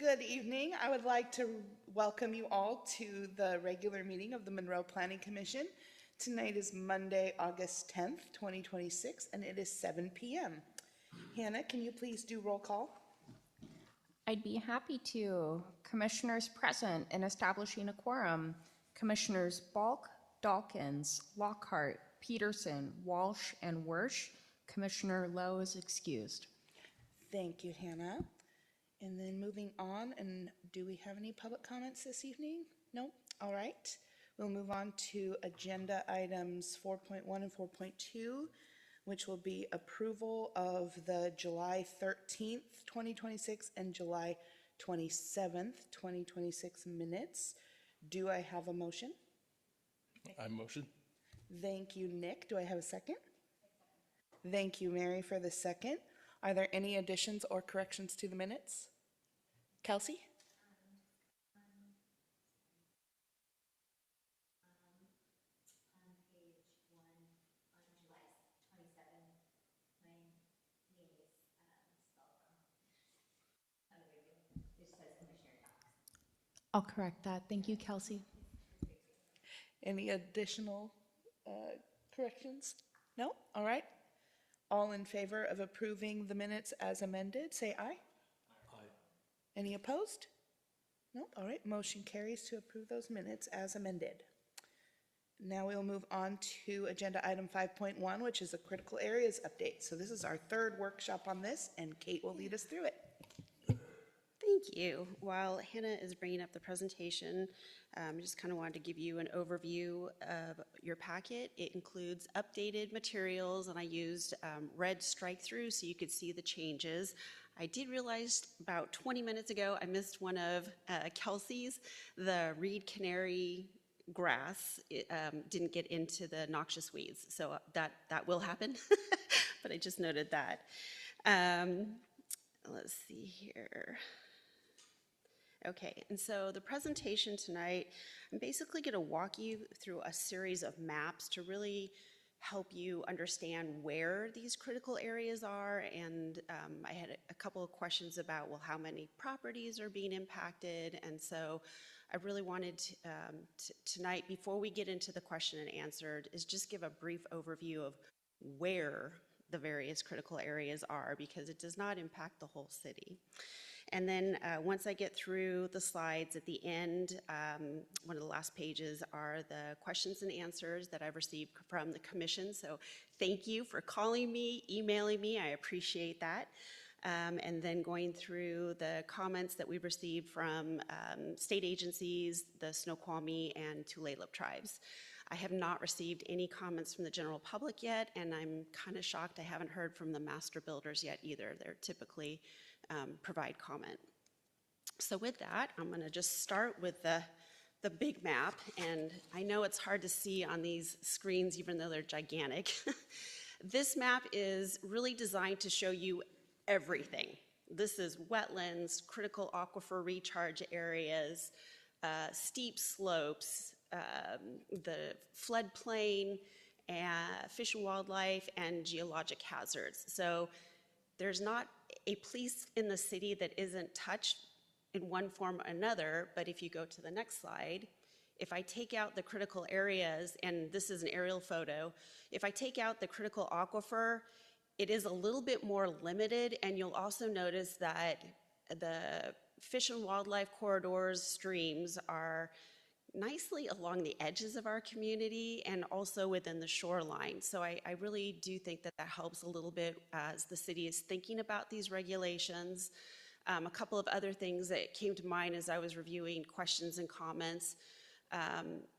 Good evening. I would like to welcome you all to the regular meeting of the Monroe Planning Commission. Tonight is Monday, August 10th, 2026, and it is 7 p.m. Hannah, can you please do roll call? I'd be happy to. Commissioners present and establishing a quorum: Commissioners Balk, Dawkins, Lockhart, Peterson, Walsh, and Wersch. Commissioner Lowe is excused. Thank you, Hannah. And then moving on, and do we have any public comments this evening? No? All right. We'll move on to agenda items 4.1 and 4.2, which will be approval of the July 13th, 2026 and July 27th, 2026 minutes. Do I have a motion? I motion. Thank you, Nick. Do I have a second? Thank you, Mary, for the second. Are there any additions or corrections to the minutes? Kelsey? On page 1, on July 27, my name is spelled wrong. It just says Commissioner Talks. I'll correct that. Thank you, Kelsey. Any additional corrections? No? All right. All in favor of approving the minutes as amended, say aye. Aye. Any opposed? No? All right. Motion carries to approve those minutes as amended. Now we'll move on to agenda item 5.1, which is a critical areas update. So this is our third workshop on this, and Kate will lead us through it. Thank you. While Hannah is bringing up the presentation, I just kind of wanted to give you an overview of your packet. It includes updated materials, and I used red strike through so you could see the changes. I did realize about 20 minutes ago I missed one of Kelsey's, the reed canary grass. It didn't get into the noxious weeds, so that will happen, but I just noted that. Let's see here. Okay, and so the presentation tonight, I'm basically going to walk you through a series of maps to really help you understand where these critical areas are. And I had a couple of questions about, well, how many properties are being impacted? And so I really wanted to, tonight, before we get into the question and answer, is just give a brief overview of where the various critical areas are, because it does not impact the whole city. And then once I get through the slides at the end, one of the last pages are the questions and answers that I've received from the commission. So thank you for calling me, emailing me. I appreciate that. And then going through the comments that we've received from state agencies, the Snoqualmie and Tulalip tribes. I have not received any comments from the general public yet, and I'm kind of shocked I haven't heard from the master builders yet either. They're typically provide comment. So with that, I'm going to just start with the big map, and I know it's hard to see on these screens even though they're gigantic. This map is really designed to show you everything. This is wetlands, critical aquifer recharge areas, steep slopes, the floodplain, fish and wildlife, and geologic hazards. So there's not a place in the city that isn't touched in one form or another, but if you go to the next slide, if I take out the critical areas, and this is an aerial photo, if I take out the critical aquifer, it is a little bit more limited, and you'll also notice that the fish and wildlife corridors, streams, are nicely along the edges of our community and also within the shoreline. So I really do think that that helps a little bit as the city is thinking about these regulations. A couple of other things that came to mind as I was reviewing questions and comments.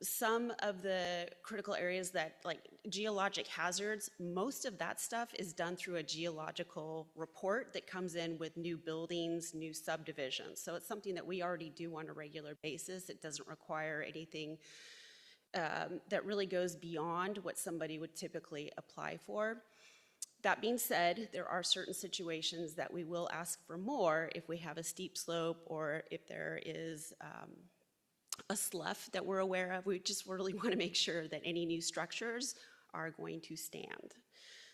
Some of the critical areas that, like geologic hazards, most of that stuff is done through a geological report that comes in with new buildings, new subdivisions. So it's something that we already do on a regular basis. It doesn't require anything that really goes beyond what somebody would typically apply for. That being said, there are certain situations that we will ask for more if we have a steep slope or if there is a slough that we're aware of. We just really want to make sure that any new structures are going to stand.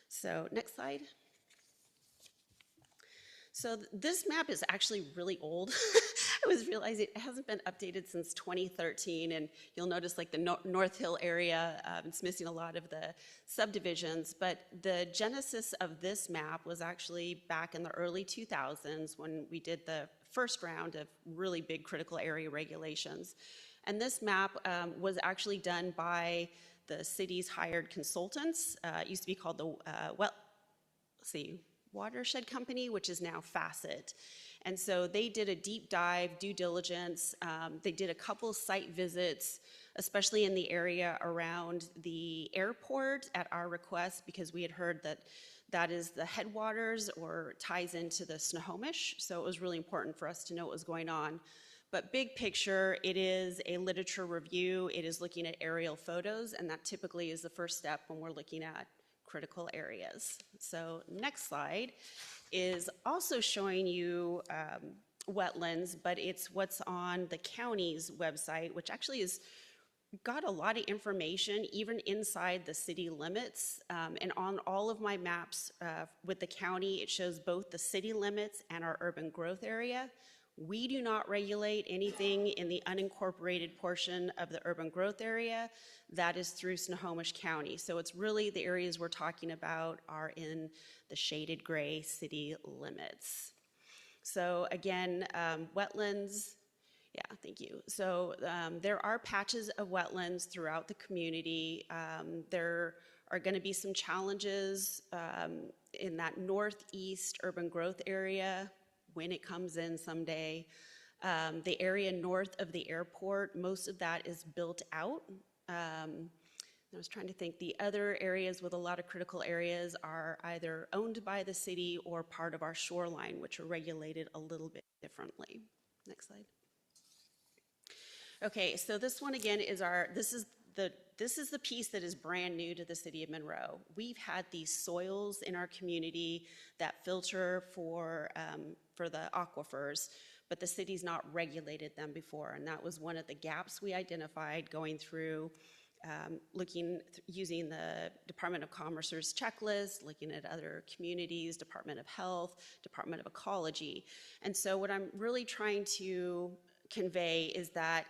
So next slide. So this map is actually really old. was realizing it hasn't been updated since 2013, and you'll notice like the North Hill area, it's missing a lot of the subdivisions, but the genesis of this map was actually back in the early 2000s when we did the first round of really big critical area regulations. And this map was actually done by the city's hired consultants. It used to be called the Watershed Company, which is now Facet. And so they did a deep dive, due diligence. They did a couple site visits, especially in the area around the airport at our request, because we had heard that that is the headwaters or ties into the Snohomish. So it was really important for us to know what was going on. But big picture, it is a literature review. It is looking at aerial photos, and that typically is the first step when we're looking at critical areas. So next slide is also showing you wetlands, but it's what's on the county's website, which actually has got a lot of information even inside the city limits. And on all of my maps with the county, it shows both the city limits and our urban growth area. We do not regulate anything in the unincorporated portion of the urban growth area. That is through Snohomish County. So it's really the areas we're talking about are in the shaded gray city limits. So again, wetlands, yeah, thank you. So there are patches of wetlands throughout the community. There are going to be some challenges in that northeast urban growth area when it comes in someday. The area north of the airport, most of that is built out. I was trying to think, the other areas with a lot of critical areas are either owned by the city or part of our shoreline, which are regulated a little bit differently. Next slide. Okay, so this one again is this is the piece that is brand new to the city of Monroe. We've had these soils in our community that filter for the aquifers, but the city's not regulated them before, and that was one of the gaps we identified going through using the Department of Commerce's checklist, looking at other communities, Department of Health, Department of Ecology. And so what I'm really trying to convey is that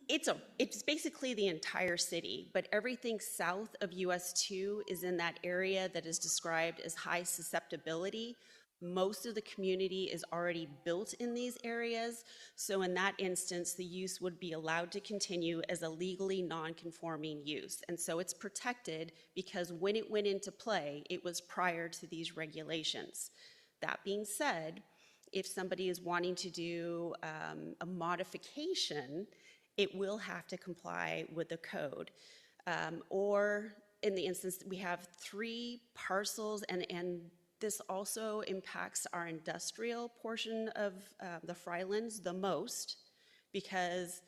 it's basically the entire city, but everything south of US 2 is in that area that is described as high susceptibility. Most of the community is already built in these areas, so in that instance, the use would be allowed to continue as a legally non-conforming use. And so it's protected because when it went into play, it was prior to these regulations. That being said, if somebody is wanting to do a modification, it will have to comply with the code. Or in the instance, we have 3 parcels, and this also impacts our industrial portion of the Frylands the most, because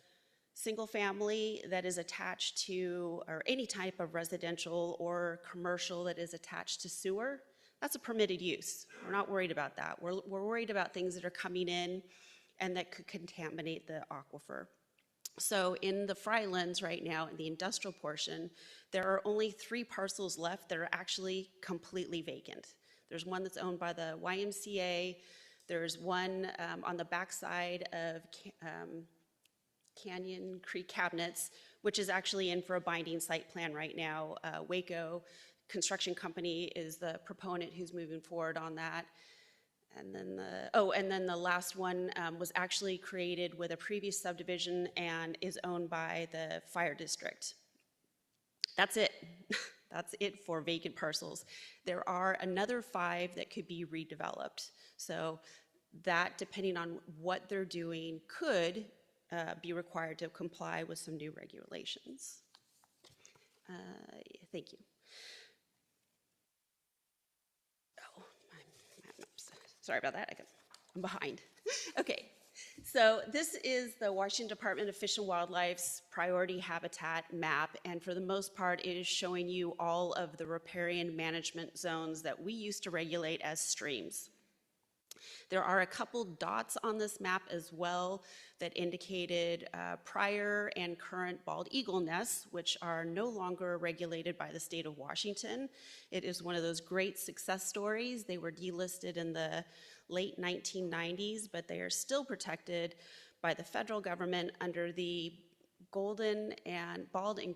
single family that is attached to, or any type of residential or commercial that is attached to sewer, that's a permitted use. We're not worried about that. We're worried about things that are coming in and that could contaminate the aquifer. So in the Frylands right now, in the industrial portion, there are only 3 parcels left that are actually completely vacant. There's one that's owned by the YMCA. There's one on the backside of Canyon Creek Cabinets, which is actually in for a binding site plan right now. Waco Construction Company is the proponent who's moving forward on that. And then the last one was actually created with a previous subdivision and is owned by the fire district. That's it. That's it for vacant parcels. There are another 5 that could be redeveloped. So that, depending on what they're doing, could be required to comply with some new regulations. Thank you. Oh, sorry about that. I'm behind. Okay. So this is the Washington Department of Fish and Wildlife's priority habitat map, and for the most part, it is showing you all of the riparian management zones that we used to regulate as streams. There are a couple dots on this map as well that indicated prior and current bald eagle nests, which are no longer regulated by the state of Washington. It is one of those great success stories. They were delisted in the late 1990s, but they are still protected by the federal government under the Bald and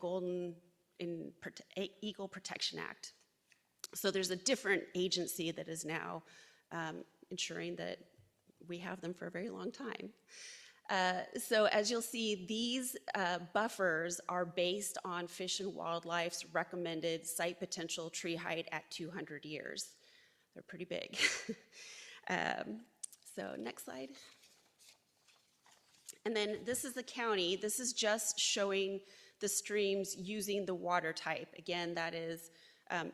Golden Eagle Protection Act. So there's a different agency that is now ensuring that we have them for a very long time. So as you'll see, these buffers are based on Fish and Wildlife's recommended site potential tree height at 200 years. They're pretty big. So next slide. And then this is the county. This is just showing the streams using the water type. Again, that is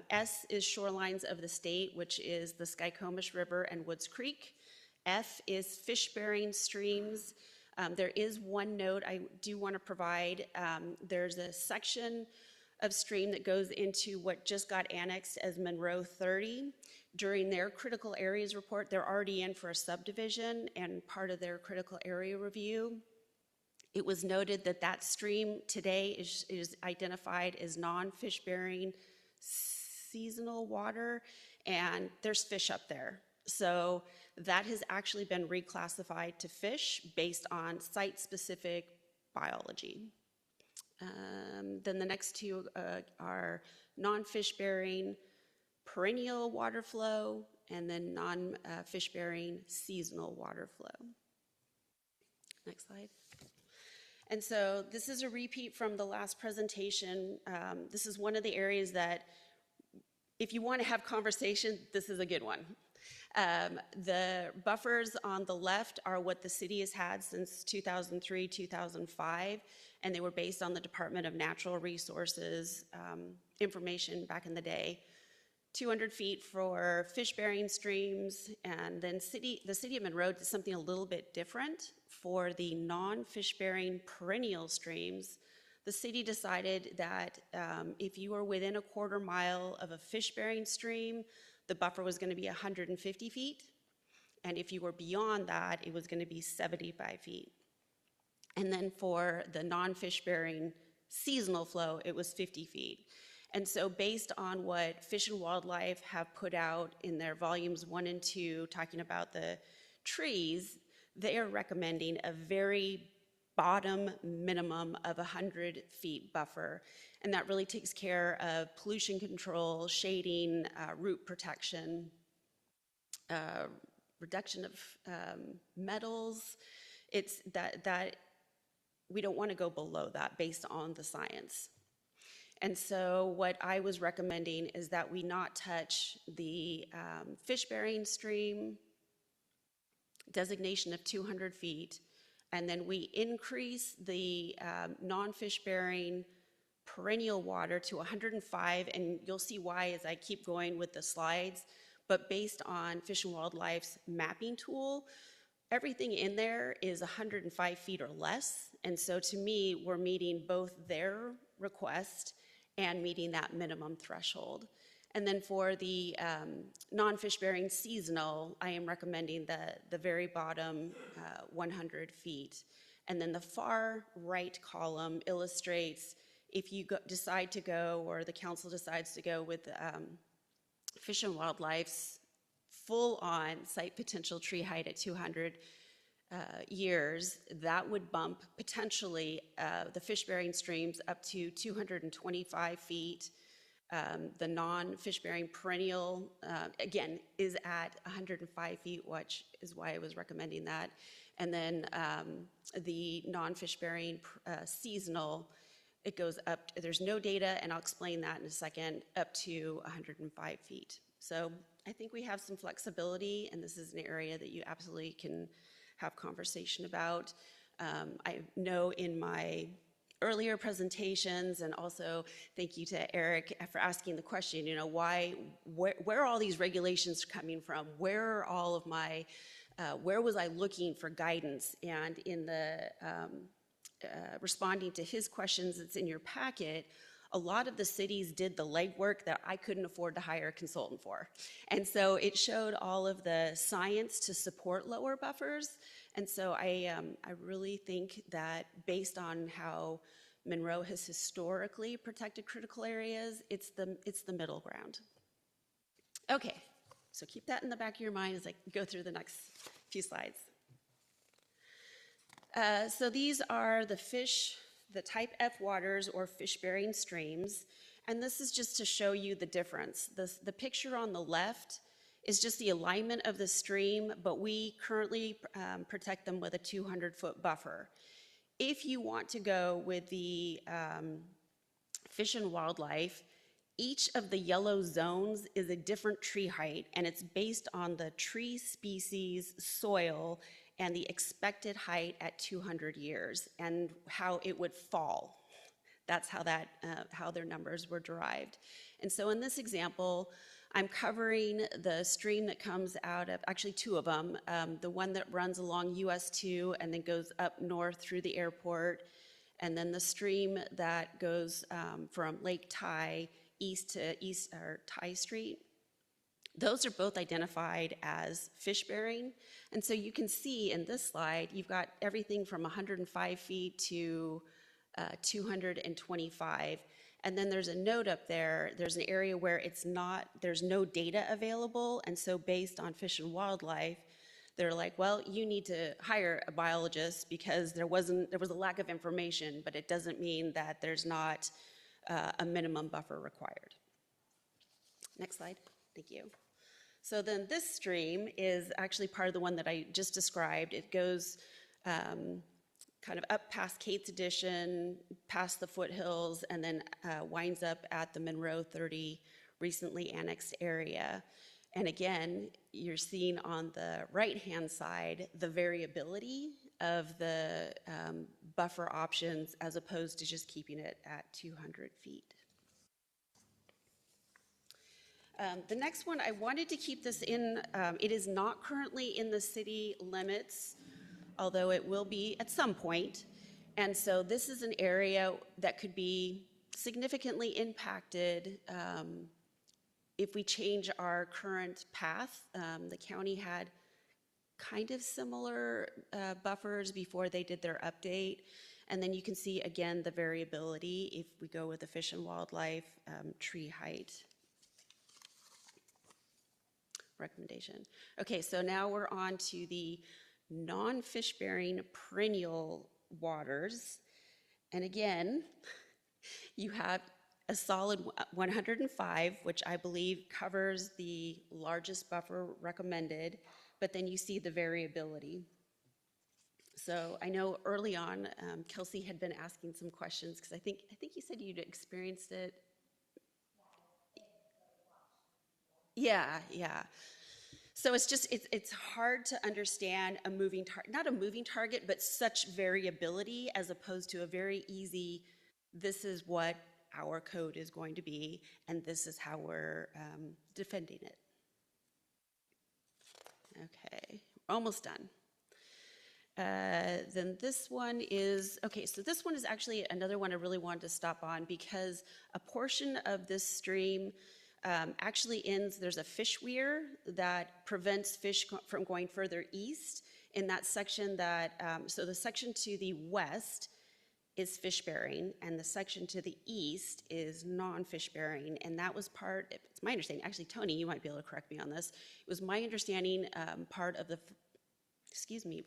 S is shorelines of the state, which is the Skycomish River and Woods Creek. F is fish-bearing streams. There is one note I do want to provide. There's a section of stream that goes into what just got annexed as Monroe 30. During their critical areas report, they're already in for a subdivision and part of their critical area review. It was noted that that stream today is identified as non-fish bearing seasonal water, and there's fish up there. So that has actually been reclassified to fish based on site-specific biology. Then the next two are non-fish bearing perennial water flow, and then non-fish bearing seasonal water flow. Next slide. And so this is a repeat from the last presentation. This is one of the areas that, if you want to have conversation, this is a good one. The buffers on the left are what the city has had since 2003, 2005, and they were based on the Department of Natural Resources information back in the day. 200 feet for fish-bearing streams, and then the city of Monroe did something a little bit different. For the non-fish-bearing perennial streams, the city decided that if you were within a quarter mile of a fish-bearing stream, the buffer was going to be 150 feet, and if you were beyond that, it was going to be 75 feet. And then for the non-fish-bearing seasonal flow, it was 50 feet. And so based on what Fish and Wildlife have put out in their volumes 1 and 2, talking about the trees, they are recommending a very bottom minimum of 100 feet buffer. And that really takes care of pollution control, shading, root protection, reduction of metals. It's that we don't want to go below that based on the science. And so what I was recommending is that we not touch the fish-bearing stream designation of 200 feet, and then we increase the non-fish-bearing perennial water to 105, and you'll see why as I keep going with the slides, but based on Fish and Wildlife's mapping tool, everything in there is 105 feet or less, and so to me, we're meeting both their request and meeting that minimum threshold. And then for the non-fish-bearing seasonal, I am recommending the very bottom 100 feet. And then the far right column illustrates if you decide to go, or the council decides to go with Fish and Wildlife's full-on site potential tree height at 200 years, that would bump potentially the fish-bearing streams up to 225 feet. The non-fish-bearing perennial, again, is at 105 feet, which is why I was recommending that. And then the non-fish-bearing seasonal, it goes up, there's no data, and I'll explain that in a second, up to 105 feet. So I think we have some flexibility, and this is an area that you absolutely can have conversation about. I know in my earlier presentations, and also thank you to Eric for asking the question, you know, where are all these regulations coming from? Where are all of my, where was I looking for guidance? And in the responding to his questions that's in your packet, a lot of the cities did the legwork that I couldn't afford to hire a consultant for. And so it showed all of the science to support lower buffers. And so I really think that based on how Monroe has historically protected critical areas, it's the middle ground. Okay, so keep that in the back of your mind as I go through the next few slides. So these are the type F waters or fish-bearing streams, and this is just to show you the difference. The picture on the left is just the alignment of the stream, but we currently protect them with a 200-foot buffer. If you want to go with the Fish and Wildlife, each of the yellow zones is a different tree height, and it's based on the tree species, soil, and the expected height at 200 years, and how it would fall. That's how their numbers were derived. And so in this example, I'm covering the stream that comes out of, actually two of them, the one that runs along US 2 and then goes up north through the airport, and then the stream that goes from Lake Ty east to Ty Street. Those are both identified as fish-bearing. And so you can see in this slide, you've got everything from 105 feet to 225. And then there's a note up there, there's an area where there's no data available. And so based on Fish and Wildlife, they're like, well, you need to hire a biologist because there was a lack of information, but it doesn't mean that there's not a minimum buffer required. Next slide, thank you. So then this stream is actually part of the one that I just described. It goes kind of up past Kate's Addition, past the foothills, and then winds up at the Monroe 30 recently annexed area. And again, you're seeing on the right-hand side the variability of the buffer options as opposed to just keeping it at 200 feet. The next one, I wanted to keep this in, it is not currently in the city limits, although it will be at some point. And so this is an area that could be significantly impacted if we change our current path. The county had kind of similar buffers before they did their update. And then you can see, again, the variability if we go with the Fish and Wildlife tree height recommendation. Okay, so now we're on to the non-fish-bearing perennial waters. And again, you have a solid 105, which I believe covers the largest buffer recommended, but then you see the variability. So I know early on, Kelsey had been asking some questions, because I think you said you'd experienced it. Yeah. So it's hard to understand a moving target, not a moving target, but such variability as opposed to a very easy, this is what our code is going to be, and this is how we're defending it. Okay, almost done. Then this one is, okay, so this one is actually another one I really wanted to stop on because a portion of this stream actually ends, there's a fish weir that prevents fish from going further east in that section that, so the section to the west is fish-bearing, and the section to the east is non-fish-bearing, and that was part, it's my understanding, actually, Tony, you might be able to correct me on this, it was my understanding part of the,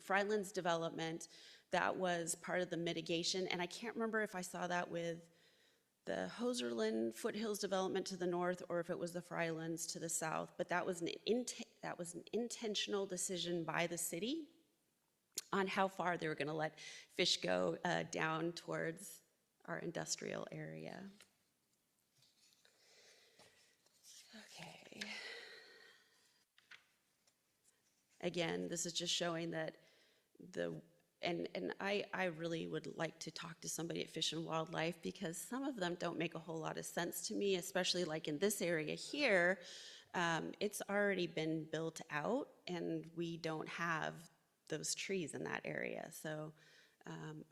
Frylands development that was part of the mitigation, and I can't remember if I saw that with the Hoserland Foothills development to the north or if it was the Frylands to the south, but that was an intentional decision by the city on how far they were going to let fish go down towards our industrial area. Okay. Again, this is just showing that and I really would like to talk to somebody at Fish and Wildlife because some of them don't make a whole lot of sense to me, especially like in this area here. It's already been built out and we don't have those trees in that area. So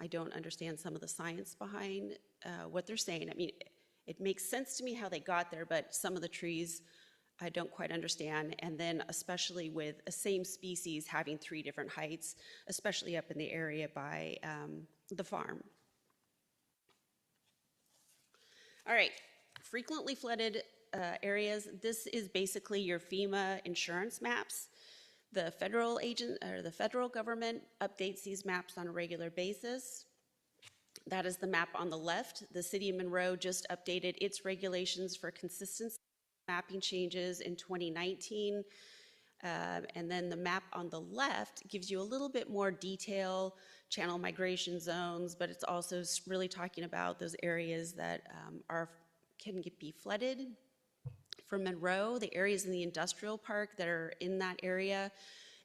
I don't understand some of the science behind what they're saying. I mean, It makes sense to me how they got there, but some of the trees I don't quite understand. And then especially with a same species having 3 different heights, especially up in the area by the farm. All right, frequently flooded areas. This is basically your FEMA insurance maps. The federal government updates these maps on a regular basis. That is the map on the left. The city of Monroe just updated its regulations for consistency mapping changes in 2019. And then the map on the left gives you a little bit more detail, channel migration zones, but it's also really talking about those areas that can be flooded. For Monroe, the areas in the industrial park that are in that area,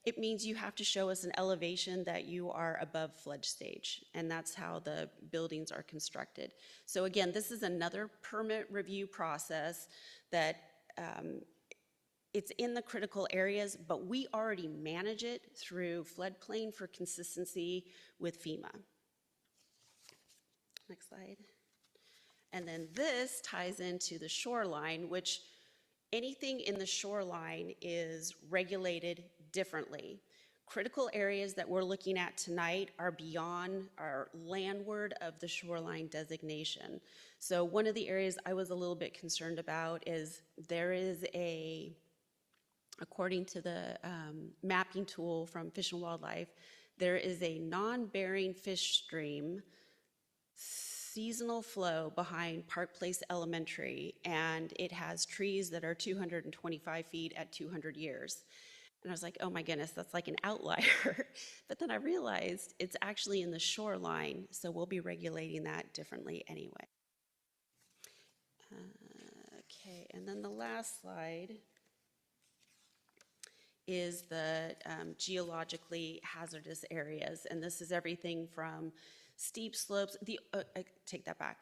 it means you have to show us an elevation that you are above flood stage, and that's how the buildings are constructed. So again, this is another permit review process that it's in the critical areas, but we already manage it through floodplain for consistency with FEMA. Next slide. And then this ties into the shoreline, which anything in the shoreline is regulated differently. Critical areas that we're looking at tonight are beyond, are landward of the shoreline designation. So one of the areas I was a little bit concerned about is there is according to the mapping tool from Fish and Wildlife, there is a non-bearing fish stream seasonal flow behind Park Place Elementary, and it has trees that are 225 feet at 200 years. And I was like, oh my goodness, that's like an outlier. But then I realized it's actually in the shoreline, so we'll be regulating that differently anyway. Okay, and then the last slide is the geologically hazardous areas. And this is everything from steep slopes. I take that back.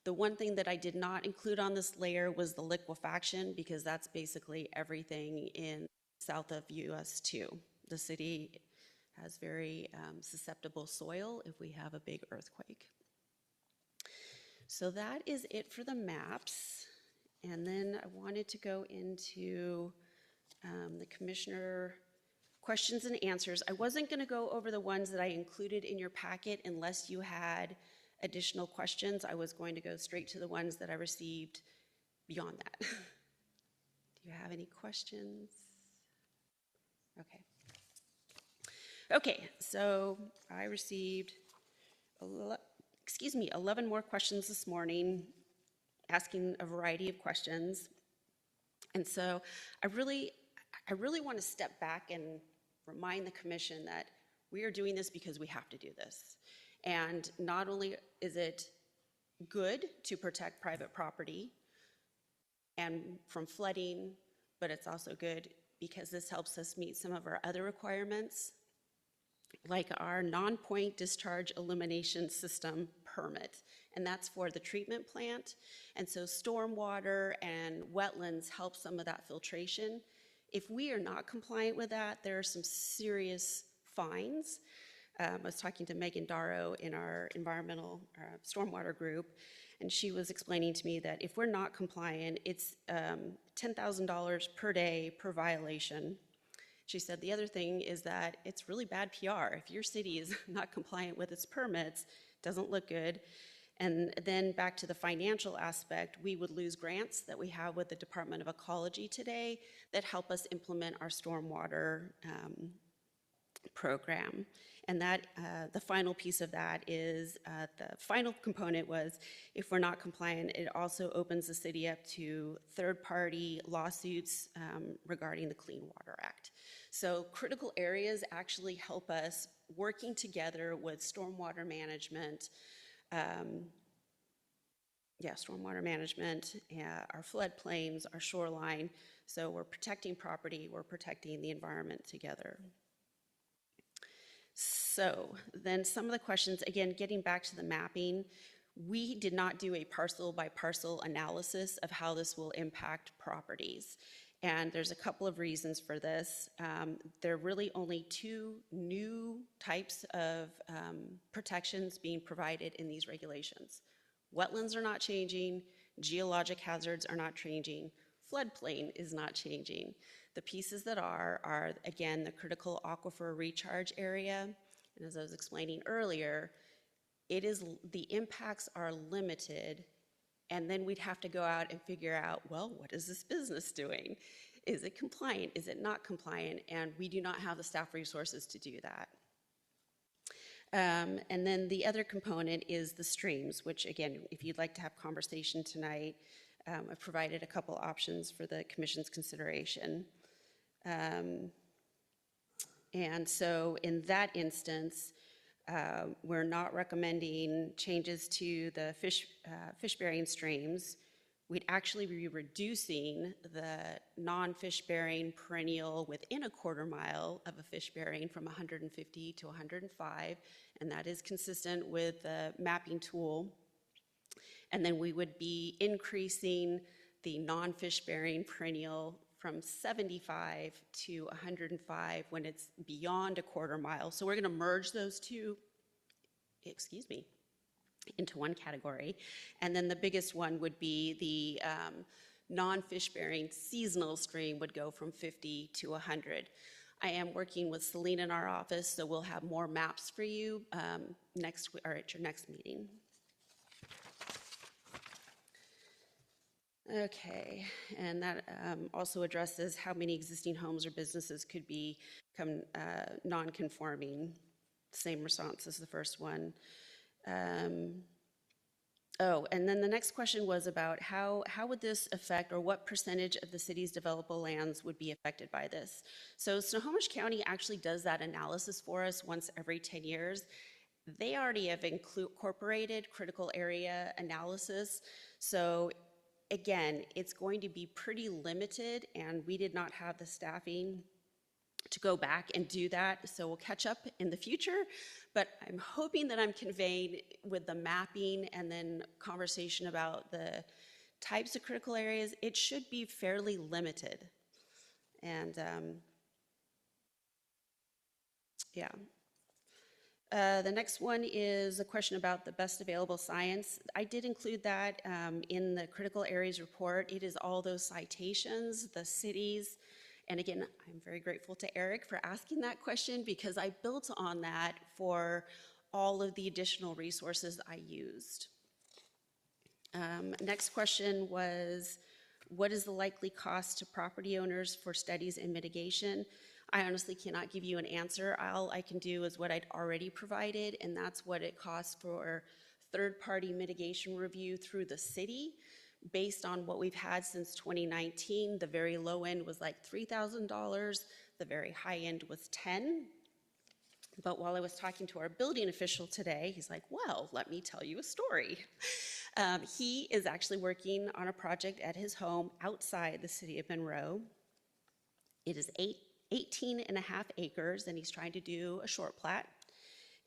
The one thing that I did not include on this layer was the liquefaction, because that's basically everything in south of US 2. The city has very susceptible soil if we have a big earthquake. So that is it for the maps. And then I wanted to go into the commissioner questions and answers. I wasn't going to go over the ones that I included in your packet unless you had additional questions. I was going to go straight to the ones that I received beyond that. Do you have any questions? Okay. Okay, so I received 11 more questions this morning, asking a variety of questions. And so I really want to step back and remind the commission that we are doing this because we have to do this. And not only is it good to protect private property and from flooding, but it's also good because this helps us meet some of our other requirements, like our non-point discharge elimination system permit. And that's for the treatment plant. And so stormwater and wetlands help some of that filtration. If we are not compliant with that, there are some serious fines. I was talking to Megan Darrow in our environmental stormwater group, and she was explaining to me that if we're not compliant, it's $10,000 per day per violation. She said the other thing is that it's really bad PR. If your city is not compliant with its permits, it doesn't look good. And then back to the financial aspect, we would lose grants that we have with the Department of Ecology today that help us implement our stormwater program. And that the final piece of that is the final component was if we're not compliant, it also opens the city up to third-party lawsuits regarding the Clean Water Act. So critical areas actually help us working together with stormwater management, stormwater management, our floodplains, our shoreline. So we're protecting property, we're protecting the environment together. So then some of the questions, again, getting back to the mapping, we did not do a parcel by parcel analysis of how this will impact properties. And there's a couple of reasons for this. There are really only 2 new types of protections being provided in these regulations. Wetlands are not changing, Geologic hazards are not changing. Floodplain is not changing. The pieces that are again, the critical aquifer recharge area. And as I was explaining earlier, the impacts are limited, and then we'd have to go out and figure out, well, what is this business doing? Is it compliant? Is it not compliant? And we do not have the staff resources to do that. And then the other component is the streams, which again, if you'd like to have conversation tonight, I've provided a couple options for the commission's consideration. And so in that instance, we're not recommending changes to the fish-bearing streams. We'd actually be reducing the non-fish-bearing perennial within a quarter mile of a fish-bearing from 150 to 105, and that is consistent with the mapping tool. And then we would be increasing the non-fish-bearing perennial from 75 to 105 when it's beyond a quarter mile. So we're going to merge those two, into one category. And then the biggest one would be the non-fish-bearing seasonal stream would go from 50 to 100. I am working with Celine in our office, so we'll have more maps for you at your next meeting. Okay, and that also addresses how many existing homes or businesses could become non-conforming. Same response as the first one. And then the next question was about how would this affect, or what percentage of the city's developable lands would be affected by this? So Snohomish County actually does that analysis for us once every 10 years. They already have incorporated critical area analysis. So again, it's going to be pretty limited, and we did not have the staffing to go back and do that, so we'll catch up in the future. But I'm hoping that I'm conveying with the mapping and then conversation about the types of critical areas, it should be fairly limited. And yeah. The next one is a question about the best available science. I did include that in the critical areas report. It is all those citations, the cities, and again, I'm very grateful to Eric for asking that question because I built on that for all of the additional resources I used. Next question was, what is the likely cost to property owners for studies and mitigation? I honestly cannot give you an answer. All I can do is what I'd already provided, and that's what it costs for third-party mitigation review through the city. Based on what we've had since 2019, the very low end was like $3,000, the very high end was $10,000. But while I was talking to our building official today, he's like, well, let me tell you a story. He is actually working on a project at his home outside the city of Monroe. It is 18.5 acres, and he's trying to do a short plat.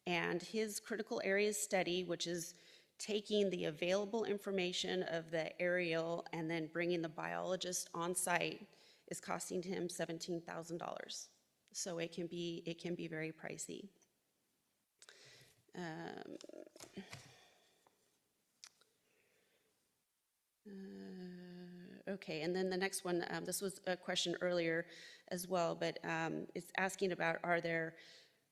And his critical areas study, which is taking the available information of the aerial and then bringing the biologist on site, is costing him $17,000. So it can be very pricey. Okay, and then the next one, this was a question earlier as well, but it's asking about, are there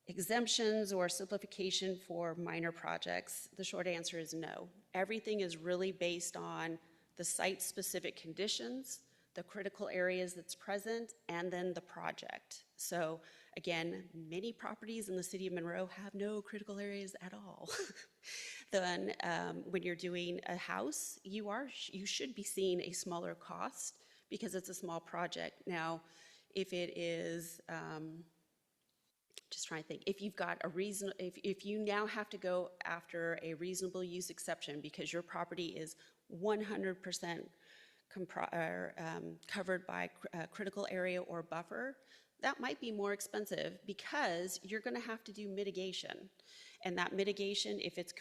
exemptions or simplification for minor projects? The short answer is no. Everything is really based on the site-specific conditions, the critical areas that's present, and then the project. So again, many properties in the city of Monroe have no critical areas at all. Then when you're doing a house, you should be seeing a smaller cost because it's a small project. Now, if it is, just trying to think, if you've got a reason, if you now have to go after a reasonable use exception because your property is 100% covered by a critical area or buffer, that might be more expensive because you're going to have to do mitigation. And that mitigation, if it's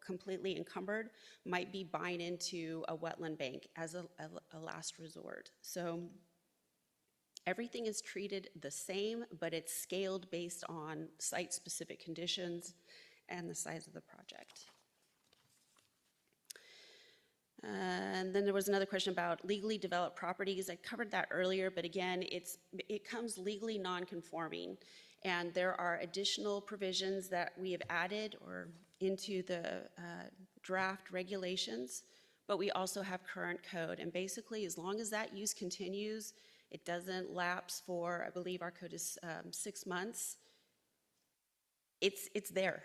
completely encumbered, might be buying into a wetland bank as a last resort. So everything is treated the same, but it's scaled based on site-specific conditions and the size of the project. And then there was another question about legally developed properties. I covered that earlier, but again, it comes legally non-conforming. And there are additional provisions that we have added or into the draft regulations, but we also have current code. And basically, as long as that use continues, it doesn't lapse for, I believe our code is 6 months, it's there.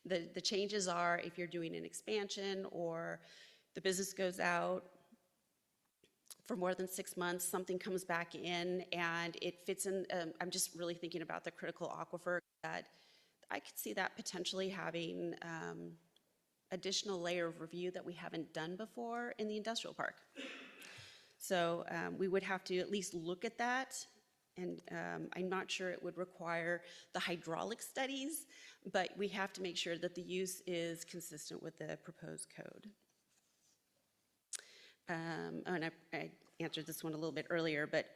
The changes are if you're doing an expansion or the business goes out for more than 6 months, something comes back in and it fits in. I'm just really thinking about the critical aquifer, that I could see that potentially having additional layer of review that we haven't done before in the industrial park. So we would have to at least look at that. And I'm not sure it would require the hydraulic studies, but we have to make sure that the use is consistent with the proposed code. And I answered this one a little bit earlier, but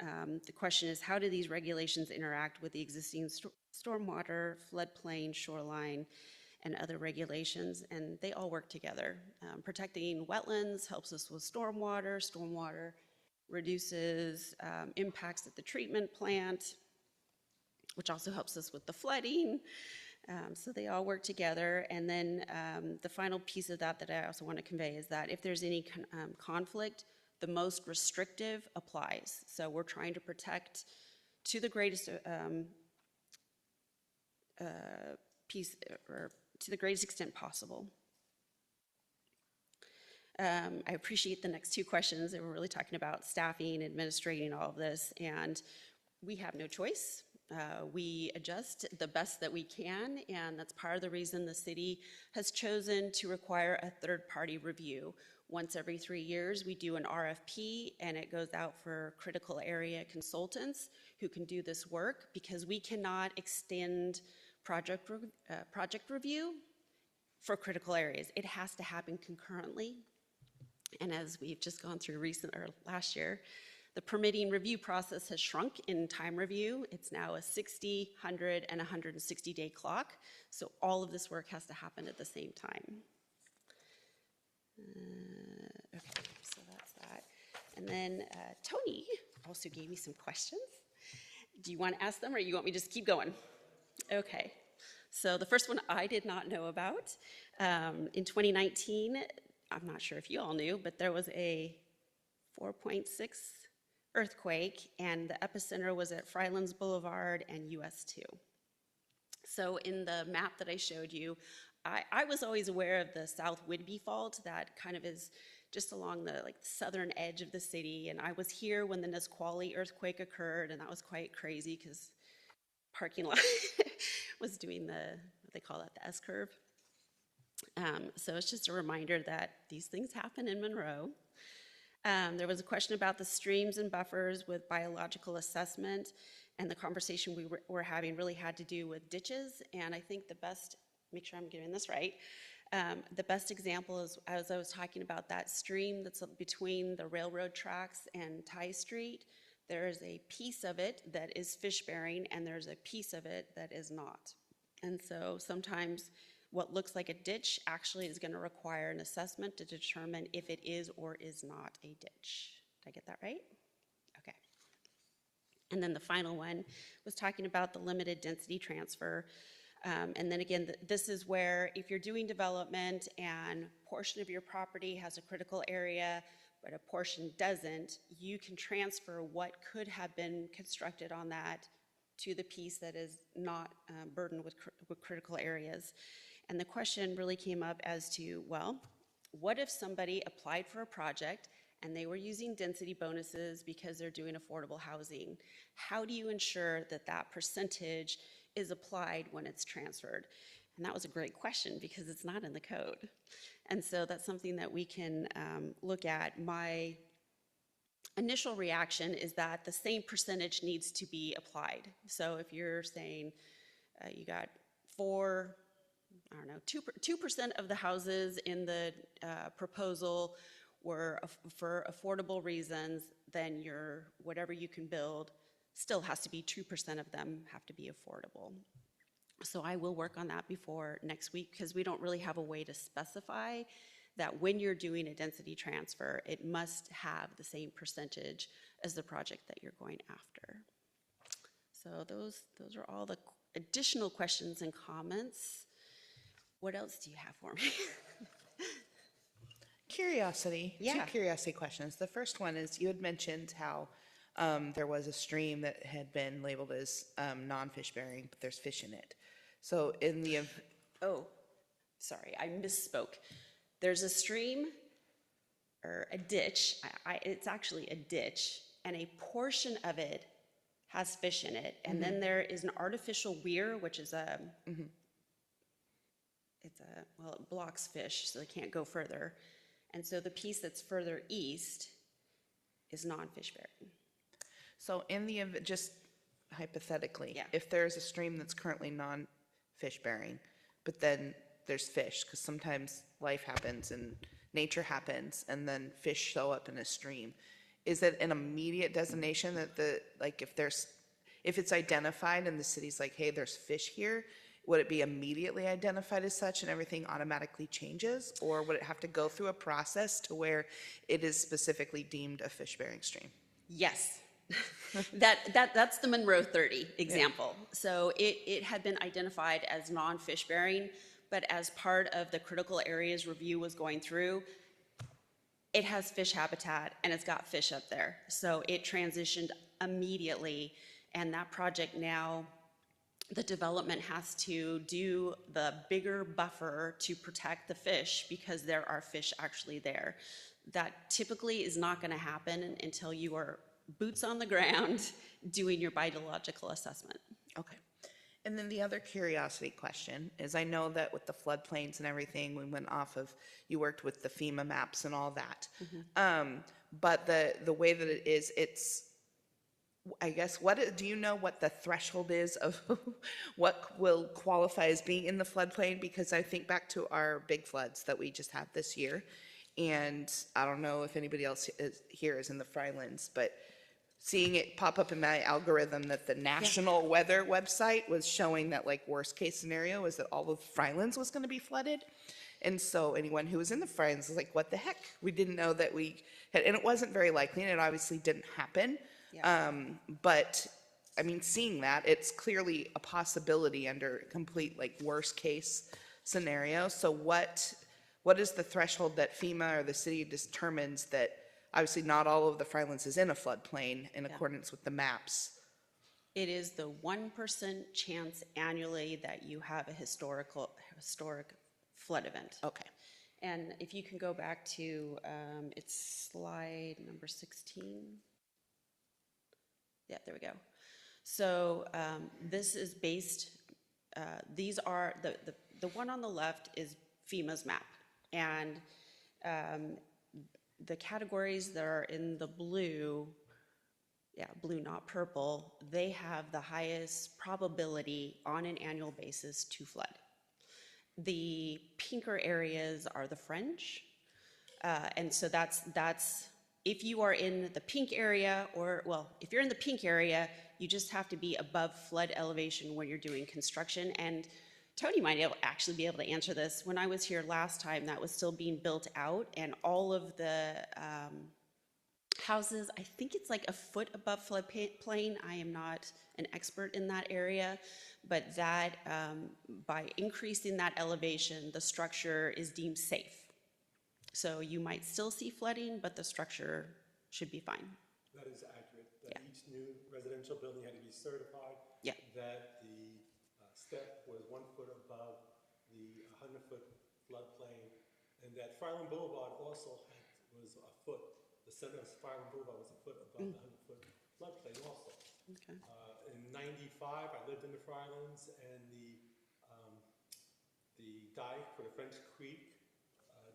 the question is, how do these regulations interact with the existing stormwater, floodplain, shoreline, and other regulations? And they all work together. Protecting wetlands helps us with stormwater. Stormwater reduces impacts at the treatment plant, which also helps us with the flooding. So they all work together. And then the final piece of that I also want to convey is that if there's any conflict, the most restrictive applies. So we're trying to protect to the greatest to the greatest extent possible. I appreciate the next two questions. They were really talking about staffing, administrating all of this, and we have no choice. We adjust the best that we can, and that's part of the reason the city has chosen to require a third-party review. Once every 3 years, we do an RFP, and it goes out for critical area consultants who can do this work, because we cannot extend project review for critical areas. It has to happen concurrently. And as we've just gone through last year, the permitting review process has shrunk in time review. It's now a 60, 100, and 160-day clock. So all of this work has to happen at the same time. Okay, so that's that. And then Tony also gave me some questions. Do you want to ask them, or you want me to just keep going? Okay. So the first one I did not know about. In 2019, I'm not sure if you all knew, but there was a 4.6 earthquake, and the epicenter was at Frylands Boulevard and US 2. So in the map that I showed you, I was always aware of the South Whidbey Fault that kind of is just along the southern edge of the city, and I was here when the Nisqually earthquake occurred, and that was quite crazy because parking lot was doing what they call that, the S-curve. So it's just a reminder that these things happen in Monroe. There was a question about the streams and buffers with biological assessment, and the conversation we were having really had to do with ditches. And I think the best, make sure I'm getting this right, the best example is, as I was talking about that stream that's between the railroad tracks and Ty Street, there is a piece of it that is fish-bearing, and there's a piece of it that is not. And so sometimes what looks like a ditch actually is going to require an assessment to determine if it is or is not a ditch. Did I get that right? Okay. And then the final one was talking about the limited density transfer. And then again, this is where if you're doing development and a portion of your property has a critical area, but a portion doesn't, you can transfer what could have been constructed on that to the piece that is not burdened with critical areas. And the question really came up as to, well, what if somebody applied for a project and they were using density bonuses because they're doing affordable housing? How do you ensure that that percentage is applied when it's transferred? And that was a great question because it's not in the code. And so that's something that we can look at. My initial reaction is that the same percentage needs to be applied. So if you're saying you got 2% of the houses in the proposal were for affordable reasons, then whatever you can build still has to be 2% of them have to be affordable. So I will work on that before next week because we don't really have a way to specify that when you're doing a density transfer, it must have the same percentage as the project that you're going after. So those are all the additional questions and comments. What else do you have for me? Curiosity, two Yeah. curiosity questions. The first one is you had mentioned how there was a stream that had been labeled as non-fish bearing, but there's fish in it. So in the, Oh, sorry, I misspoke. There's a stream or a ditch. It's actually a ditch, and a portion of it has fish in it. And then there is an artificial weir, which is well, it blocks fish, so they can't go further. And so the piece that's further east is non-fish bearing. so in the, just hypothetically, Yeah. if there's a stream that's currently non-fish bearing, but then there's fish, because sometimes life happens and nature happens, and then fish show up in a stream, is it an immediate designation that if it's identified and the city's like, hey, there's fish here, would it be immediately identified as such and everything automatically changes? Or would it have to go through a process to where it is specifically deemed a fish-bearing stream? Yes. That's the Monroe 30 example. Yeah. So it had been identified as non-fish bearing, but as part of the critical areas review was going through, it has fish habitat and it's got fish up there. So it transitioned immediately, and that project now, the development has to do the bigger buffer to protect the fish because there are fish actually there. That typically is not going to happen until you are boots on the ground doing your biological assessment. Okay. And then the other curiosity question is, I know that with the floodplains and everything, we went off of, you worked with the FEMA maps and all that. But the way that it is, it's, I guess, do you know what the threshold is of what will qualify as being in the floodplain? Because I think back to our big floods that we just had this year, and I don't know if anybody else here is in the Frylands, but seeing it pop up in my algorithm that the National Weather website was showing that, like, worst case scenario is that all of Frylands was going to be flooded. And so anyone who was in the Frylands was like, what the heck? We didn't know that we had, and it wasn't very likely, and it obviously didn't happen. Yeah. But I mean, seeing that, it's clearly a possibility under complete, like, worst case scenario. So what is the threshold that FEMA or the city determines that obviously not all of the Frylands is in a floodplain in accordance with the maps? It is the 1% chance annually that you have a historic flood event. Okay. And if you can go back to, it's slide number 16. Yeah, there we go. So this is based, these are, the one on the left is FEMA's map. And the categories that are in the blue, blue, not purple, they have the highest probability on an annual basis to flood. The pinker areas are the fringe. And so that's, if you are in the pink area, or, well, if you're in the pink area, you just have to be above flood elevation when you're doing construction. And Tony might actually be able to answer this. When I was here last time, that was still being built out, and all of the houses, I think it's like a foot above floodplain. I am not an expert in that area, but that by increasing that elevation, the structure is deemed safe. So you might still see flooding, but the structure should be fine. That is accurate. That each new residential building had to be certified. Yeah. That the step was 1 foot above the 100-foot floodplain, and that Fryland Boulevard also was a foot. The center of Fryland Boulevard was a foot above the 100-foot floodplain also. Okay. In '95, I lived in the Frylands, and the dike for the French Creek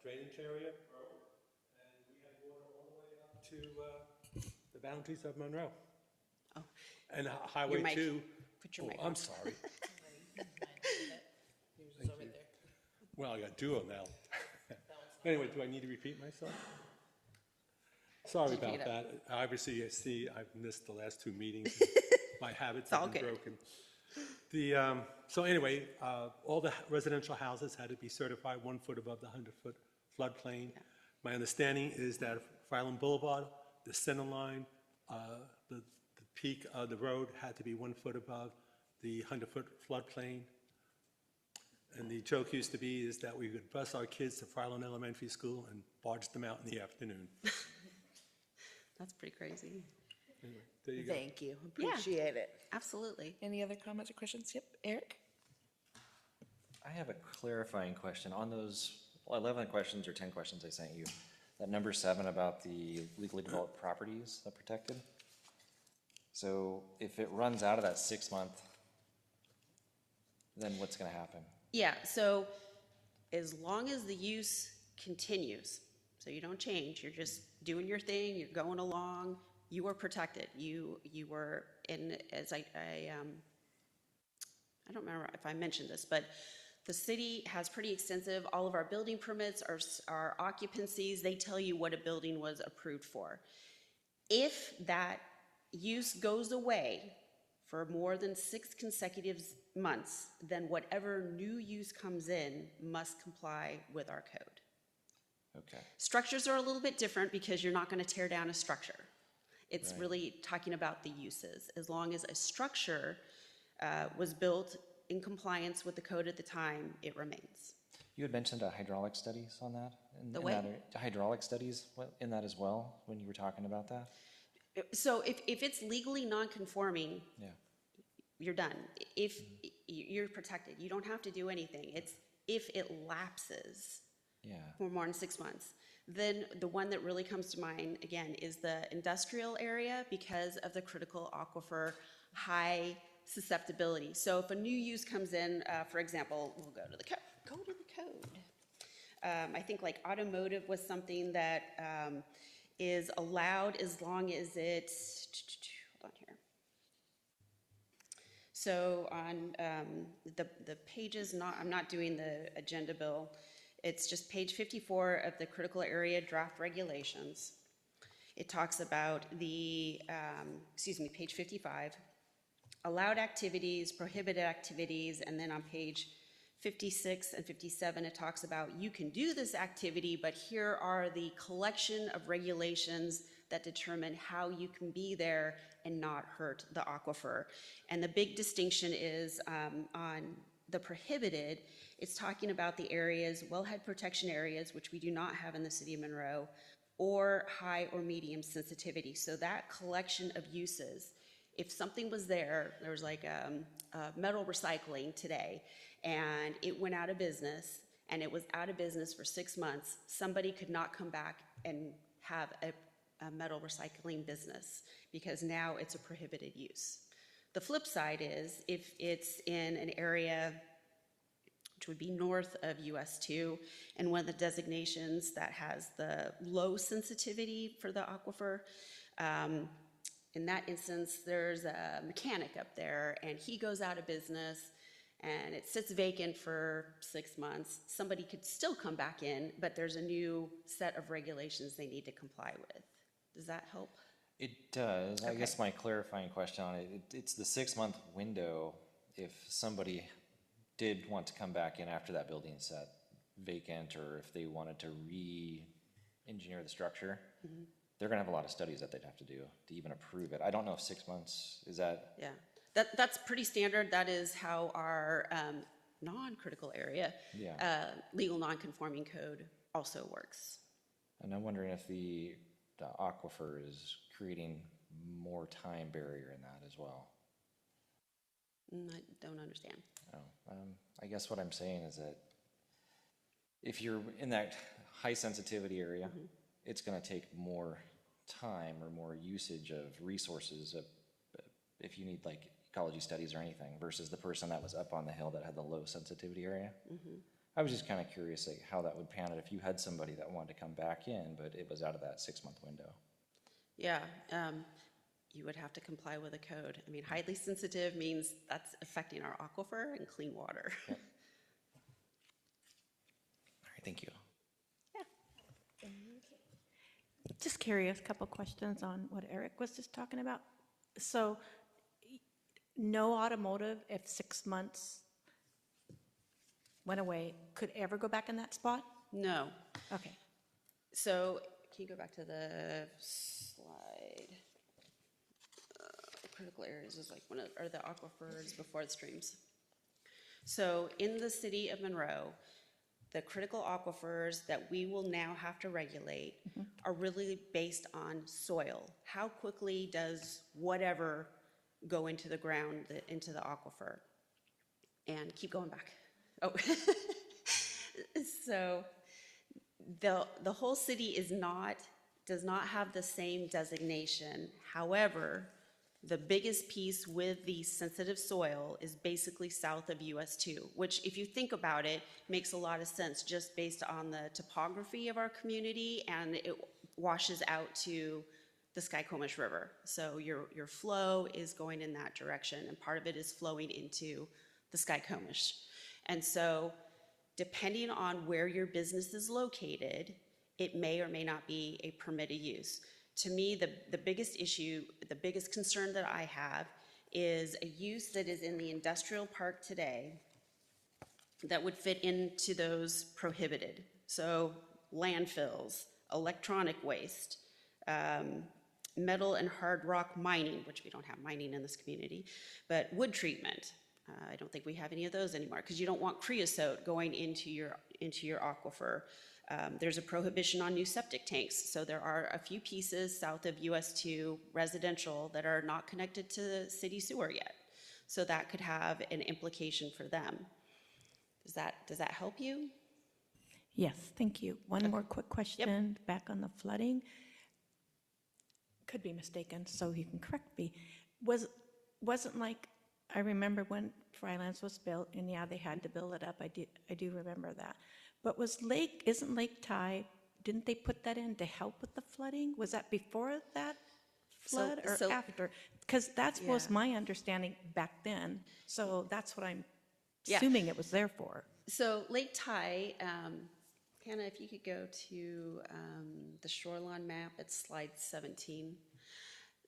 drainage area broke, and we had water all the way up to the boundaries of Monroe. Oh. And Highway mic. 2. Put your mic I'm on. sorry. Thank you. Well, I got duo now. Anyway, do I need to repeat myself? Sorry about Repeat it. that. Obviously, you see, I've missed the last 2 meetings. My habits all have been good. broken. So anyway, all the residential houses had to be certified 1 foot above the 100-foot floodplain. My understanding is that Island Boulevard, the center line, the peak of the road had to be 1 foot above the 100-foot floodplain. And the joke used to be is that we would bus our kids to Island Elementary School and barge them out in the afternoon. That's pretty crazy. Anyway, there you go. Thank you, appreciate it. Absolutely. Any other comments or questions? Yep, Eric? I have a clarifying question. On those 11 questions or 10 questions I sent you, that number 7 about the legally developed properties that are protected. So if it runs out of that 6 month, then what's gonna happen? Yeah, so as long as the use continues, so you don't change, you're just doing your thing, you're going along, you are protected. You were in, as I don't remember if I mentioned this, but the city has pretty extensive, all of our building permits, our occupancies, they tell you what a building was approved for. If that use goes away for more than 6 consecutive months, then whatever new use comes in must comply with our code. Okay. Structures are a little bit different because you're not going to tear down a structure. It's Right. really talking about the uses. As long as a structure was built in compliance with the code at the time, it remains. You had mentioned hydraulic studies on that? The in what? that area? Hydraulic studies in that as well, when you were talking about that? So if it's legally non-conforming, Yeah. you're done. If you're protected, you don't have to do anything. It's if it lapses Yeah. for more than 6 months. Then the one that really comes to mind, again, is the industrial area because of the critical aquifer high susceptibility. So if a new use comes in, for example, we'll go to the code. I think like automotive was something that is allowed as long as it's, hold on here. So on the pages, I'm not doing the agenda bill, it's just page 54 of the critical area draft regulations. It talks about the, page 55, allowed activities, prohibited activities, and then on page 56 and 57, it talks about you can do this activity, but here are the collection of regulations that determine how you can be there and not hurt the aquifer. And the big distinction is on the prohibited, it's talking about the areas, wellhead protection areas, which we do not have in the city of Monroe, or high or medium sensitivity. So that collection of uses, if something was there was like metal recycling today, and it went out of business, and it was out of business for 6 months, somebody could not come back and have a metal recycling business because now it's a prohibited use. The flip side is if it's in an area which would be north of US 2 and one of the designations that has the low sensitivity for the aquifer, in that instance, there's a mechanic up there and he goes out of business and it sits vacant for 6 months. Somebody could still come back in, but there's a new set of regulations they need to comply with. Does that help? It does. I Okay. guess my clarifying question on it, it's the 6-month window. If somebody did want to come back in after that building sat vacant, or if they wanted to re-engineer the structure, they're gonna have a lot of studies that they'd have to do to even approve it. I don't know if 6 months, is that? Yeah, that's pretty standard. That is how our non-critical area legal non-conforming code also works. And I'm wondering if the aquifer is creating more time barrier in that as well. I don't understand. Oh, I guess what I'm saying is that if you're in that high sensitivity area, it's gonna take more time or more usage of resources if you need like ecology studies or anything versus the person that was up on the hill that had the low sensitivity area. I was just kind of curious like how that would pan out if you had somebody that wanted to come back in, but it was out of that 6-month window. Yeah, you would have to comply with the code. I mean, highly sensitive means that's affecting our aquifer and clean water. All right, thank you. Just curious, couple questions on what Eric was just talking about. So, no automotive, if 6 months went away, could ever go back in that spot? No. Okay. So, can you go back to the slide? Critical areas is like are the aquifers before the streams. So, in the city of Monroe, the critical aquifers that we will now have to regulate are really based on soil. How quickly does whatever go into the ground, into the aquifer? And keep going back. Oh, so the whole city does not have the same designation. However, the biggest piece with the sensitive soil is basically south of US 2, which if you think about it, makes a lot of sense just based on the topography of our community, and it washes out to the Skykomish River. So your flow is going in that direction, and part of it is flowing into the Skykomish. And so depending on where your business is located, it may or may not be a permitted use. To me, the biggest issue, the biggest concern that I have is a use that is in the industrial park today that would fit into those prohibited. So landfills, electronic waste, metal and hard rock mining, which we don't have mining in this community, but wood treatment. I don't think we have any of those anymore because you don't want creosote going into your aquifer. There's a prohibition on new septic tanks, so there are a few pieces south of US 2 residential that are not connected to city sewer yet. So that could have an implication for them. Does that help you? Yes, thank you. One more quick question, back on the flooding. Could be mistaken, so you can correct me. Wasn't like, I remember when Frylands was built, and yeah, they had to build it up, I do remember that. But isn't Lake Ty, didn't they put that in to help with the flooding? Was that before that flood or after? Because that was my understanding back then, so that's what I'm assuming it was there for. So Lake Ty, Hannah, if you could go to the shoreline map, it's slide 17.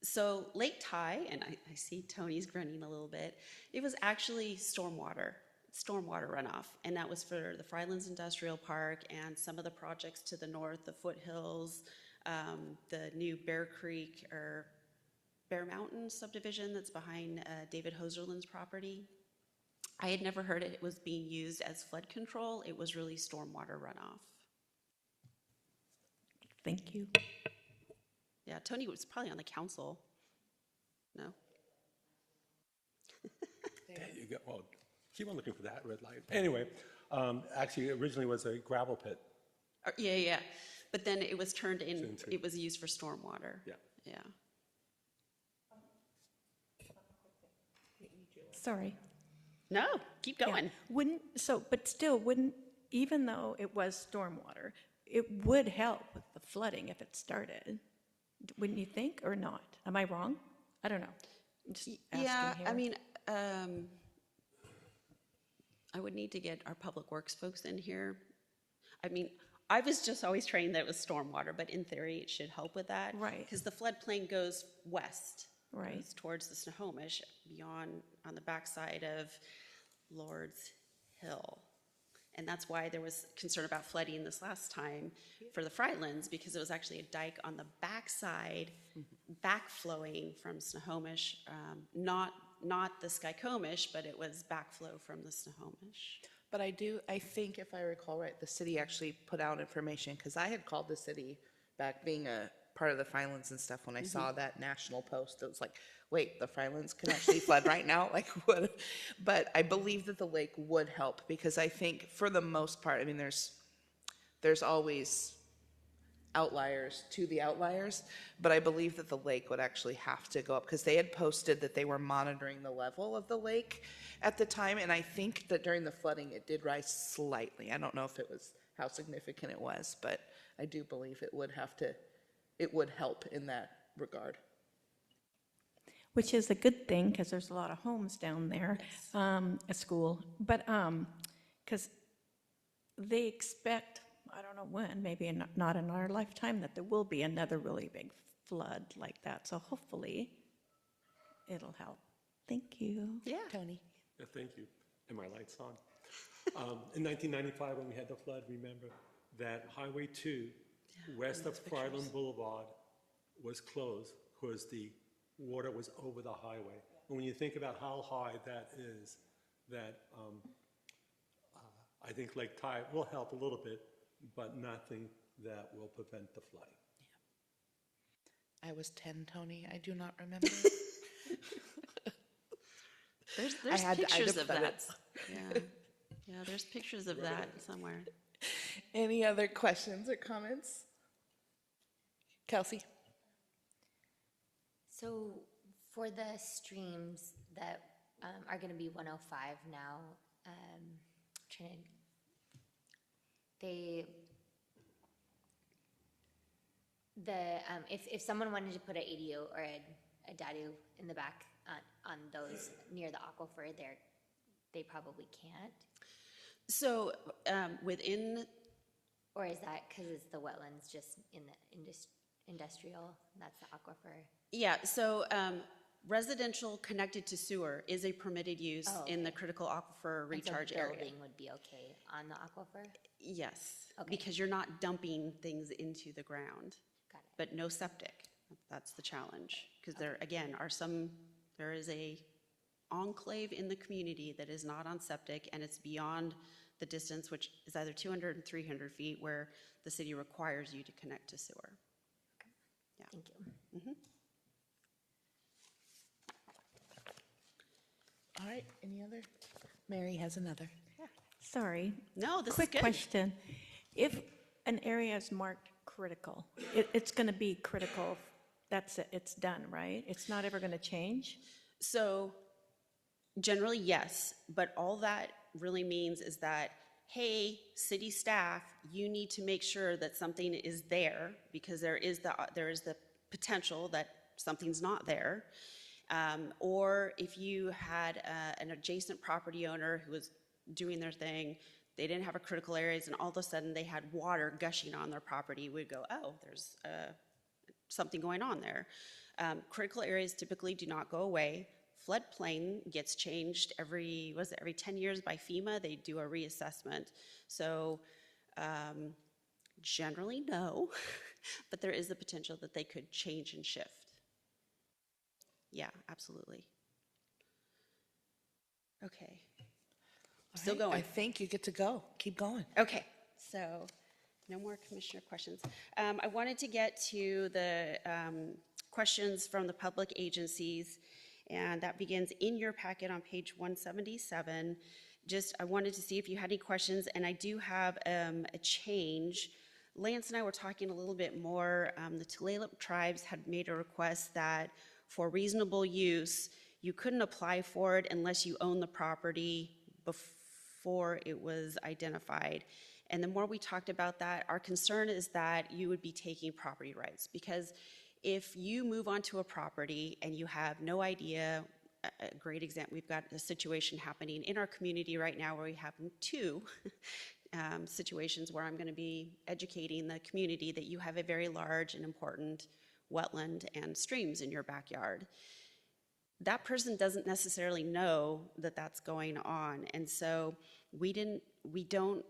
So Lake Ty, and I see Tony's grunting a little bit, it was actually stormwater runoff, and that was for the Frylands Industrial Park and some of the projects to the north, the foothills, the new Bear Creek or Bear Mountain subdivision that's behind David Hoserland's property. I had never heard it was being used as flood control. It was really stormwater runoff. Thank you. Yeah, Tony was probably on the council. No? There you go. Well, keep on looking for that red light. Anyway, actually, originally it was a gravel pit. Yeah. But then it was turned in, it was used for stormwater. Yeah. Sorry. No, keep going. Wouldn't, even though it was stormwater, it would help with the flooding if it started. Wouldn't you think, or not? Am I wrong? I don't know. I'm just asking here. I mean, I would need to get our public works folks in here. I mean, I was just always trained that it was stormwater, but in theory, it should help with that. Right. Because the floodplain goes west. Right. Goes towards the Snohomish, beyond, on the backside of Lord's Hill. And that's why there was concern about flooding this last time for the Frylands, because it was actually a dike on the backside, backflowing from Snohomish, not the Skykomish, but it was backflow from the Snohomish. But I think if I recall right, the city actually put out information, because I had called the city back being a part of the Frylands and stuff when I saw that national post. It was like, wait, the Frylands can actually flood right now? Like what? But I believe that the lake would help, because I think for the most part, I mean, there's always outliers to the outliers, but I believe that the lake would actually have to go up, because they had posted that they were monitoring the level of the lake at the time, and I think that during the flooding it did rise slightly. I don't know if it was how significant it was, but I do believe it would help in that regard. Which is a good thing, because there's a lot of homes down there, a school. But, because they expect, I don't know when, maybe not in our lifetime, that there will be another really big flood like that. So hopefully it'll help. Thank you. Yeah. Tony? Yeah, thank you. And my light's on. In 1995, when we had the flood, remember, that Highway 2, west of Farland Boulevard, was closed because the water was over the highway. And when you think about how high that is, that I think Lake Tide will help a little bit, but nothing that will prevent the flooding. I was 10, Tony. I do not remember. There's had to pictures of put that. it. Yeah, yeah, there's pictures of that somewhere. Any other questions or comments? Kelsey? So for the streams that are going to be 105 now, trying to, if someone wanted to put an ADO or a dado in the back on those near the aquifer, they probably can't. So within, Or is that because it's the wetlands just in the industrial, that's the aquifer? yeah, so residential connected to sewer is a permitted use Oh, in the okay. critical aquifer recharge And so area. building would be okay on the aquifer? Yes, Okay. because you're not dumping things into the ground, Got it. but no septic. That's the challenge. Because there, again, there is a enclave in the community that is not on septic, and it's beyond the distance, which is either 200 and 300 feet, where the city requires you to connect to sewer. Yeah. Thank you. All right, any other? Mary has another. Sorry. No, this is Quick good. question. If an area is marked critical, it's going to be critical, that's it, it's done, right? It's not ever going to change? So generally, yes, but all that really means is that, hey, city staff, you need to make sure that something is there because there is the potential that something's not there. Or if you had an adjacent property owner who was doing their thing, they didn't have a critical areas, and all of a sudden they had water gushing on their property, we'd go, oh, there's something going on there. Critical areas typically do not go away. Floodplain gets changed every 10 years by FEMA. They do a reassessment. So generally no, but there is the potential that they could change and shift. Yeah, absolutely. Okay. Still All right, going. I think you get to go. Keep going. Okay, so no more commissioner questions. I wanted to get to the questions from the public agencies, and that begins in your packet on page 177. I wanted to see if you had any questions, and I do have a change. Lance and I were talking a little bit more. The Tulalip tribes had made a request that for reasonable use, you couldn't apply for it unless you own the property before it was identified. And the more we talked about that, our concern is that you would be taking property rights, because if you move onto a property and you have no idea, a great example, we've got a situation happening in our community right now where we have two situations where I'm going to be educating the community that you have a very large and important wetland and streams in your backyard. That person doesn't necessarily know that that's going on. And so we don't,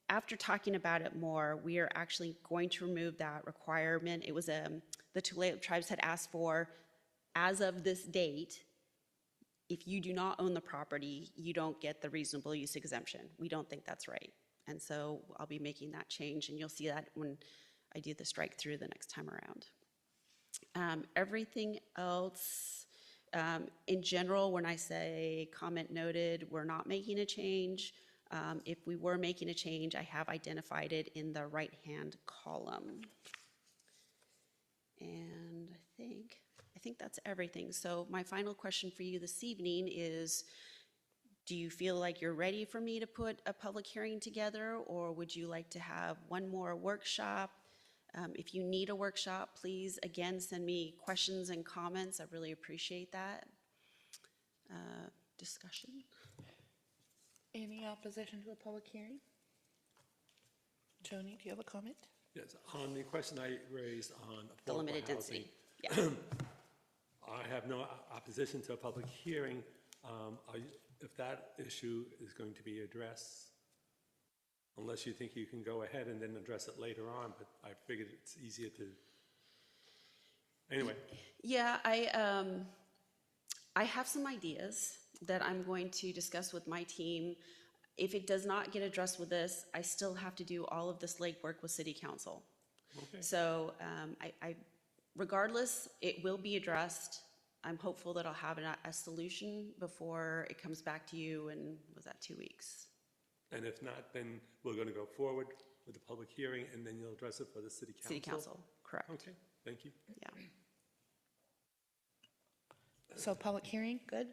after talking about it more, we are actually going to remove that requirement. It was the Tulalip tribes had asked for, as of this date, if you do not own the property, you don't get the reasonable use exemption. We don't think that's right. And so I'll be making that change, and you'll see that when I do the strike through the next time around. Everything else, in general, when I say comment noted, we're not making a change. If we were making a change, I have identified it in the right-hand column. And I think that's everything. So my final question for you this evening is, do you feel like you're ready for me to put a public hearing together, or would you like to have one more workshop? If you need a workshop, please, again, send me questions and comments. I really appreciate that. Discussion? Any opposition to a public hearing? Tony, do you have a comment? Yes, on the question I raised on The affordable limited housing, density. Yeah. I have no opposition to a public hearing. If that issue is going to be addressed, unless you think you can go ahead and then address it later on, but I figured it's easier to, anyway. Yeah, I have some ideas that I'm going to discuss with my team. If it does not get addressed with this, I still have to do all of this legwork with city council. Okay. So regardless, it will be addressed. I'm hopeful that I'll have a solution before it comes back to you in, was that 2 weeks? And if not, then we're going to go forward with the public hearing, and then you'll address it for the city council? City council, correct. Okay, thank you. Yeah. So public hearing, good?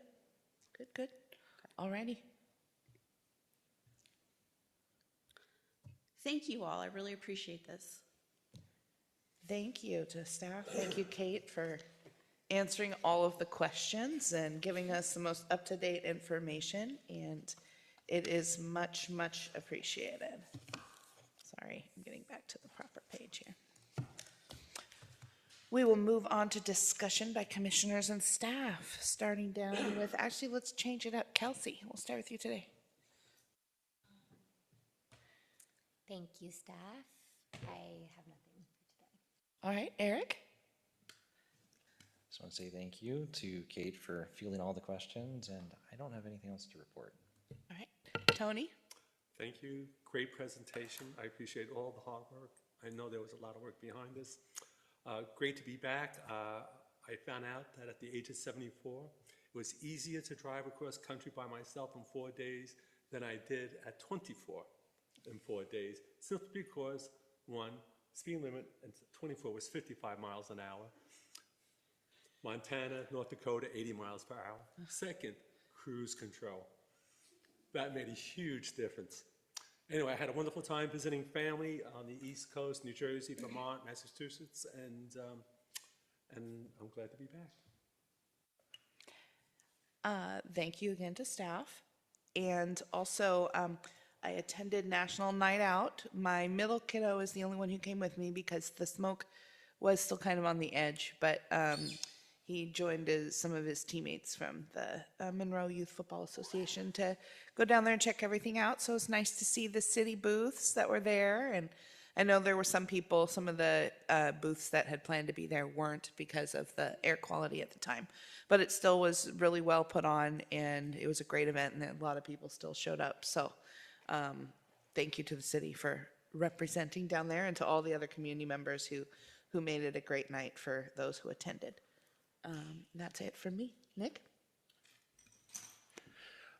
Good, good. All righty. Thank you all. I really appreciate this. Thank you to staff. Thank you, Kate, for answering all of the questions and giving us the most up-to-date information, and it is much, much appreciated. Sorry, I'm getting back to the proper page here. We will move on to discussion by commissioners and staff, starting down with, actually, let's change it up. Kelsey, we'll start with you today. Thank you, staff. I have nothing for today. All right, Eric? Just want to say thank you to Kate for fielding all the questions, and I don't have anything else to report. All right, Tony? Thank you. Great presentation. I appreciate all the hard work. I know there was a lot of work behind this. Great to be back. I found out that at the age of 74, it was easier to drive across country by myself in 4 days than I did at 24 in 4 days, simply because, one, speed limit at 24 was 55 miles an hour. Montana, North Dakota, 80 miles per hour. Second, cruise control. That made a huge difference. Anyway, I had a wonderful time visiting family on the East Coast, New Jersey, Vermont, Massachusetts, and I'm glad to be back. Thank you again to staff. And also, I attended National Night Out. My middle kiddo is the only one who came with me because the smoke was still kind of on the edge, but he joined some of his teammates from the Monroe Youth Football Association to go down there and check everything out. So it was nice to see the city booths that were there. And I know there were some people, some of the booths that had planned to be there weren't because of the air quality at the time. But it still was really well put on, and it was a great event, and a lot of people still showed up. So thank you to the city for representing down there, and to all the other community members who made it a great night for those who attended. That's it for me. Nick?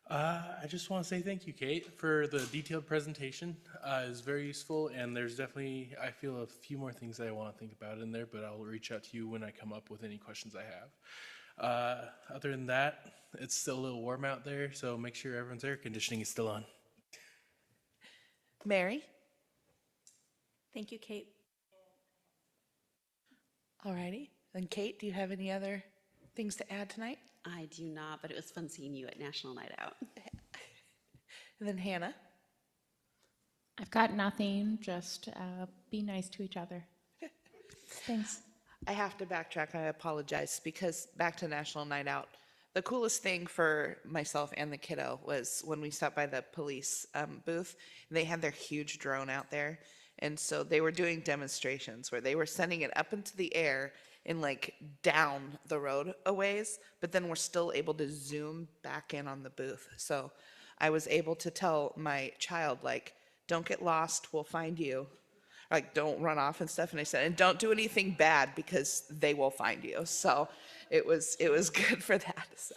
I just want to say thank you, Kate, for the detailed presentation. It was very useful, and there's definitely, I feel, a few more things that I want to think about in there, but I'll reach out to you when I come up with any questions I have. Other than that, it's still a little warm out there, so make sure everyone's air conditioning is still on. Mary? Thank you, Kate. All righty. And Kate, do you have any other things to add tonight? I do not, but it was fun seeing you at National Night Out. And then Hannah? I've got nothing, just be nice to each other. Thanks. I have to backtrack. I apologize, because back to National Night Out, the coolest thing for myself and the kiddo was when we stopped by the police booth. They had their huge drone out there, and so they were doing demonstrations where they were sending it up into the air and like down the road a ways, but then we're still able to zoom back in on the booth. So I was able to tell my child, like, don't get lost, we'll find you. Like, don't run off and stuff. And I said, and don't do anything bad because they will find you. So it was good for that. So,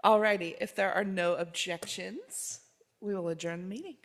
alrighty, if there are no objections, we will adjourn the meeting.